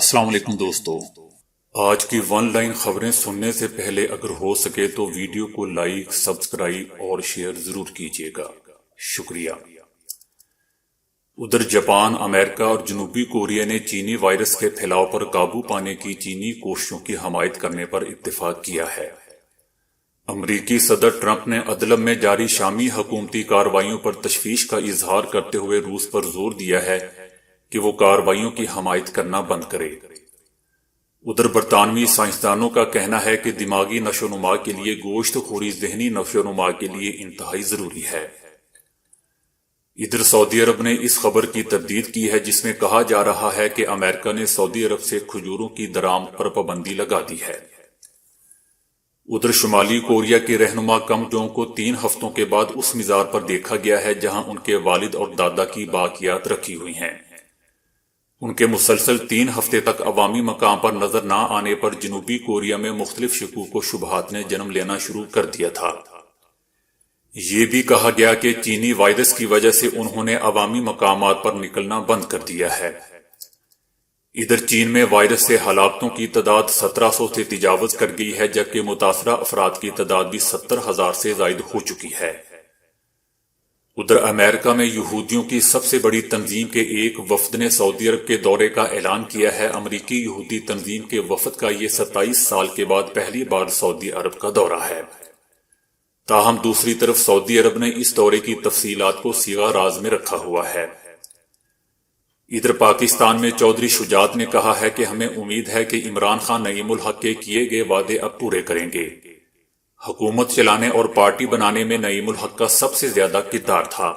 السلام علیکم دوستو، آج کی ون لائن خبریں سننے سے پہلے اگر ہو سکے تو ویڈیو کو لائک، سبسکرائب اور شیئر ضرور کیجیے گا، شکریہ۔ ادھر جاپان، امریکہ اور جنوبی کوریا نے چینی وائرس کے پھیلاؤ پر قابو پانے کی چینی کوششوں کی حمایت کرنے پر اتفاق کیا ہے۔ امریکی صدر ٹرمپ نے ادلب میں جاری شامی حکومتی کارروائیوں پر تشویش کا اظہار کرتے ہوئے روس پر زور دیا ہے کہ وہ کارروائیوں کی حمایت کرنا بند کرے۔ ادھر برطانوی سائنسدانوں کا کہنا ہے کہ دماغی نشو و نما کے لیے گوشت خوری ذہنی نشو و نما کے لیے انتہائی ضروری ہے۔ ادھر سعودی عرب نے اس خبر کی تردید کی ہے جس میں کہا جا رہا ہے کہ امریکہ نے سعودی عرب سے کھجوروں کی درآمد پر پابندی لگا دی ہے۔ ادھر شمالی کوریا کے رہنما کم جونگ کو 3 ہفتوں کے بعد اس مزار پر دیکھا گیا ہے جہاں ان کے والد اور دادا کی باقیات رکھی ہوئی ہیں۔ ان کے مسلسل 3 ہفتے تک عوامی مقام پر نظر نہ آنے پر جنوبی کوریا میں مختلف شکوک و شبہات نے جنم لینا شروع کر دیا تھا۔ یہ بھی کہا گیا کہ چینی وائرس کی وجہ سے انہوں نے عوامی مقامات پر نکلنا بند کر دیا ہے۔ ادھر چین میں وائرس سے ہلاکتوں کی تعداد 1700 سے تجاوز کر گئی ہے جبکہ متاثرہ افراد کی تعداد بھی 70,000 سے زائد ہو چکی ہے۔ ادھر امریکہ میں یہودیوں کی سب سے بڑی تنظیم کے ایک وفد نے سعودی عرب کے دورے کا اعلان کیا ہے۔ امریکی یہودی تنظیم کے وفد کا یہ 27 سال کے بعد پہلی بار سعودی عرب کا دورہ ہے۔ تاہم دوسری طرف سعودی عرب نے اس دورے کی تفصیلات کو صیغہ راز میں رکھا ہوا ہے۔ ادھر پاکستان میں چودھری شجاعت نے کہا ہے کہ ہمیں امید ہے کہ عمران خان نعیم الحق کے کیے گئے وعدے اب پورے کریں گے۔ حکومت چلانے اور پارٹی بنانے میں نعیم الحق کا سب سے زیادہ کردار تھا۔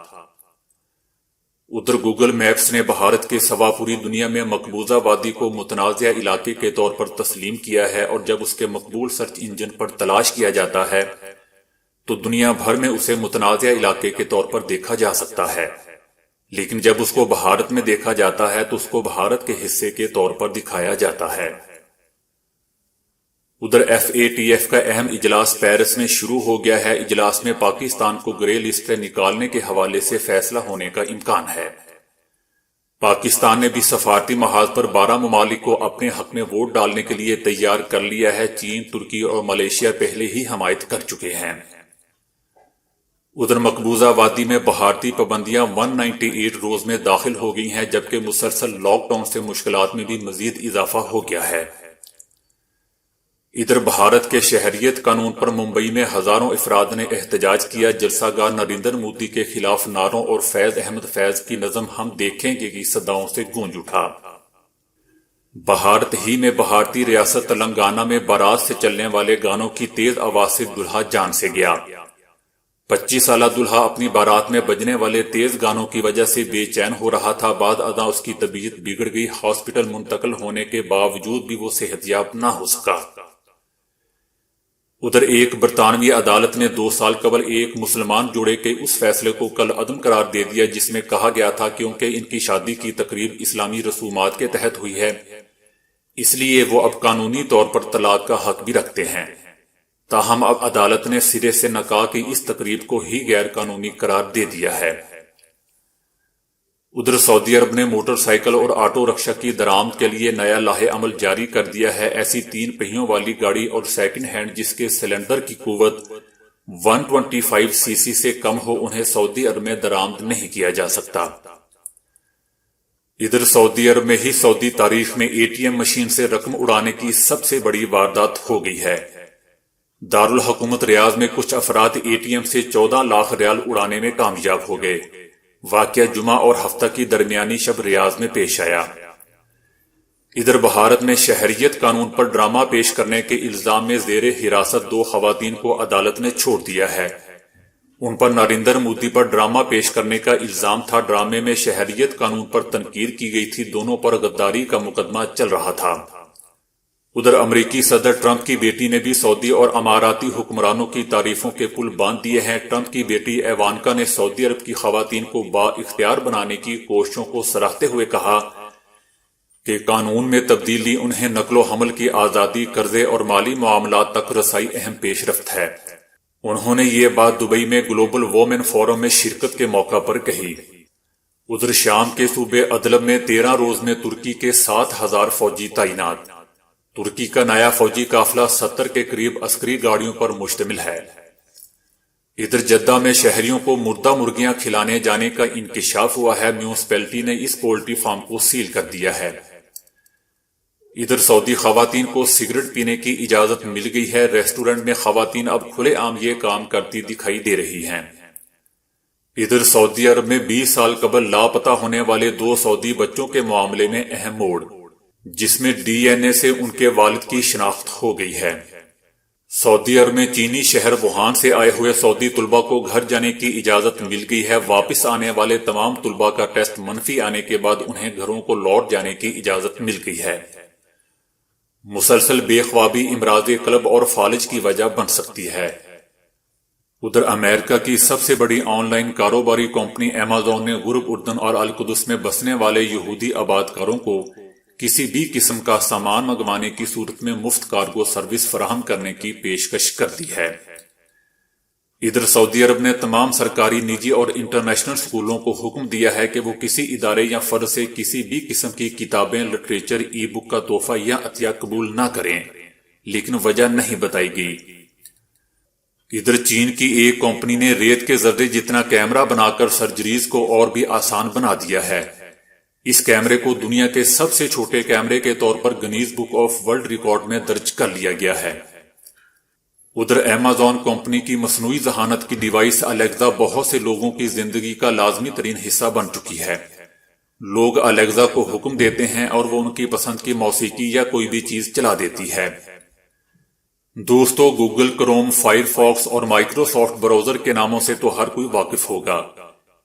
ادھر گوگل میپس نے بھارت کے سوا پوری دنیا میں مقبوضہ وادی کو متنازع علاقے کے طور پر تسلیم کیا ہے، اور جب اس کے مقبول سرچ انجن پر تلاش کیا جاتا ہے تو دنیا بھر میں اسے متنازع علاقے کے طور پر دیکھا جا سکتا ہے، لیکن جب اس کو بھارت میں دیکھا جاتا ہے تو اس کو بھارت کے حصے کے طور پر دکھایا جاتا ہے۔ ادھر FATF کا اہم اجلاس پیرس میں شروع ہو گیا ہے۔ اجلاس میں پاکستان کو گرے لسٹ سے نکالنے کے حوالے سے فیصلہ ہونے کا امکان ہے۔ پاکستان نے بھی سفارتی محاذ پر 12 ممالک کو اپنے حق میں ووٹ ڈالنے کے لیے تیار کر لیا ہے۔ چین، ترکی اور ملائیشیا پہلے ہی حمایت کر چکے ہیں۔ ادھر مقبوضہ وادی میں بھارتی پابندیاں 198 روز میں داخل ہو گئی ہیں جبکہ مسلسل لاک ڈاؤن سے مشکلات میں بھی مزید اضافہ ہو گیا ہے۔ ادھر بھارت کے شہریت قانون پر ممبئی میں ہزاروں افراد نے احتجاج کیا۔ جلسہ گاہ نریندر مودی کے خلاف نعروں اور فیض احمد فیض کی نظم ہم دیکھیں گے کی صداؤں سے گونج اٹھا۔ بھارت ہی میں بھارتی ریاست تلنگانہ میں بارات سے چلنے والے گانوں کی تیز آواز سے دلہا جان سے گیا۔ 25 سالہ دلہا اپنی بارات میں بجنے والے تیز گانوں کی وجہ سے بے چین ہو رہا تھا۔ بعد ازاں اس کی طبیعت بگڑ گئی۔ ہاسپٹل منتقل ہونے کے باوجود بھی وہ صحت یاب نہ ہو سکا۔ ادھر ایک برطانوی عدالت نے 2 سال قبل ایک مسلمان جوڑے کے اس فیصلے کو کل عدم قرار دے دیا جس میں کہا گیا تھا کیونکہ ان کی شادی کی تقریب اسلامی رسومات کے تحت ہوئی ہے، اس لیے وہ اب قانونی طور پر طلاق کا حق بھی رکھتے ہیں۔ تاہم اب عدالت نے سرے سے نکاح کی اس تقریب کو ہی غیر قانونی قرار دے دیا ہے۔ ادھر سعودی عرب نے موٹر سائیکل اور آٹو رکشا کی درآمد کے لیے نیا لائحہ عمل جاری کر دیا ہے۔ ایسی 3 پہیوں والی گاڑی اور سیکنڈ ہینڈ جس کے سلنڈر کی قوت 125 cc سے کم ہو انہیں سعودی عرب میں درآمد نہیں کیا جا سکتا۔ ادھر سعودی عرب میں ہی سعودی تاریخ میں ATM مشین سے رقم اڑانے کی سب سے بڑی واردات ہو گئی ہے۔ دارالحکومت ریاض میں کچھ افراد ATM سے 14 لاکھ ریال اڑانے میں کامیاب ہو گئے۔ واقعہ جمعہ اور ہفتہ کی درمیانی شب ریاض میں پیش آیا۔ ادھر بھارت میں شہریت قانون پر ڈرامہ پیش کرنے کے الزام میں زیر حراست 2 خواتین کو عدالت نے چھوڑ دیا ہے۔ ان پر نریندر مودی پر ڈرامہ پیش کرنے کا الزام تھا۔ ڈرامے میں شہریت قانون پر تنقید کی گئی تھی۔ دونوں پر غداری کا مقدمہ چل رہا تھا۔ ادھر امریکی صدر ٹرمپ کی بیٹی نے بھی سعودی اور اماراتی حکمرانوں کی تعریفوں کے پل باندھ دیے ہیں۔ ٹرمپ کی بیٹی ایوانکا نے سعودی عرب کی خواتین کو با اختیار بنانے کی کوششوں کو سراہتے ہوئے کہا کہ قانون میں تبدیلی انہیں نقل و حمل کی آزادی، قرضے اور مالی معاملات تک رسائی اہم پیش رفت ہے۔ انہوں نے یہ بات دبئی میں گلوبل وومن فورم میں شرکت کے موقع پر کہی۔ ادھر شام کے صوبے ادلب میں 13 روز میں ترکی کے 7,000 فوجی تعینات۔ ترکی کا نیا فوجی قافلہ 70 کے قریب عسکری گاڑیوں پر مشتمل ہے۔ ادھر جدہ میں شہریوں کو مردہ مرغیاں کھلانے جانے کا انکشاف ہوا ہے، میونسپلٹی نے اس پولٹری فارم کو سیل کر دیا ہے۔ ادھر سعودی خواتین کو سگریٹ پینے کی اجازت مل گئی ہے، ریسٹورنٹ میں خواتین اب کھلے عام یہ کام کرتی دکھائی دے رہی ہیں۔ ادھر سعودی عرب میں 20 سال قبل لاپتہ ہونے والے 2 سعودی بچوں کے معاملے میں اہم موڑ، جس میں ڈی این اے سے ان کے والد کی شناخت ہو گئی ہے۔ سعودی عرب میں چینی شہر ووہان سے آئے ہوئے سعودی طلبہ کو گھر جانے کی اجازت مل گئی ہے۔ واپس آنے والے تمام طلبہ کا ٹیسٹ منفی آنے کے بعد انہیں گھروں کو لوٹ جانے کی اجازت مل گئی ہے۔ مسلسل بے خوابی امراض قلب اور فالج کی وجہ بن سکتی ہے۔ ادھر امریکہ کی سب سے بڑی آن لائن کاروباری کمپنی ایمیزون نے غرب اردن اور القدس میں بسنے والے یہودی آبادکاروں کو کسی بھی قسم کا سامان منگوانے کی صورت میں مفت کارگو سروس فراہم کرنے کی پیشکش کر دی ہے۔ ادھر سعودی عرب نے تمام سرکاری، نجی اور انٹرنیشنل اسکولوں کو حکم دیا ہے کہ وہ کسی ادارے یا فرد سے کسی بھی قسم کی کتابیں، لٹریچر، ای بک کا تحفہ یا عطیہ قبول نہ کریں، لیکن وجہ نہیں بتائی گئی۔ ادھر چین کی ایک کمپنی نے ریت کے ذرے جتنا کیمرہ بنا کر سرجریز کو اور بھی آسان بنا دیا ہے۔ اس کیمرے کو دنیا کے سب سے چھوٹے کیمرے کے طور پر Guinness book of world record میں درج کر لیا گیا ہے۔ ادھر ایمیزون کمپنی کی مصنوعی ذہانت کی ڈیوائس الیکزا بہت سے لوگوں کی زندگی کا لازمی ترین حصہ بن چکی ہے۔ لوگ الیکزا کو حکم دیتے ہیں اور وہ ان کی پسند کی موسیقی یا کوئی بھی چیز چلا دیتی ہے۔ دوستو، گوگل کروم، فائر فاکس اور مائکروسافٹ براؤزر کے ناموں سے تو ہر کوئی واقف ہوگا،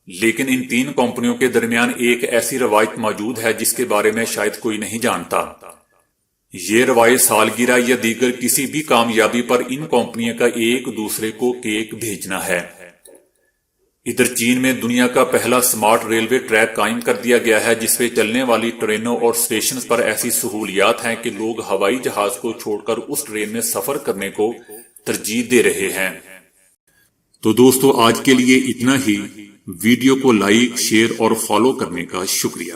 لیکن ان 3 کمپنیوں کے درمیان ایک ایسی روایت موجود ہے جس کے بارے میں شاید کوئی نہیں جانتا۔ یہ روایت سالگرہ یا دیگر کسی بھی کامیابی پر ان کمپنیوں کا ایک دوسرے کو کیک بھیجنا ہے۔ ادھر چین میں دنیا کا پہلا سمارٹ ریلوے ٹریک قائم کر دیا گیا ہے، جس پہ چلنے والی ٹرینوں اور سٹیشنز پر ایسی سہولیات ہیں کہ لوگ ہوائی جہاز کو چھوڑ کر اس ٹرین میں سفر کرنے کو ترجیح دے رہے ہیں۔ تو دوستو، آج کے لیے اتنا ہی۔ ویڈیو کو لائک، شیئر اور فالو کرنے کا شکریہ۔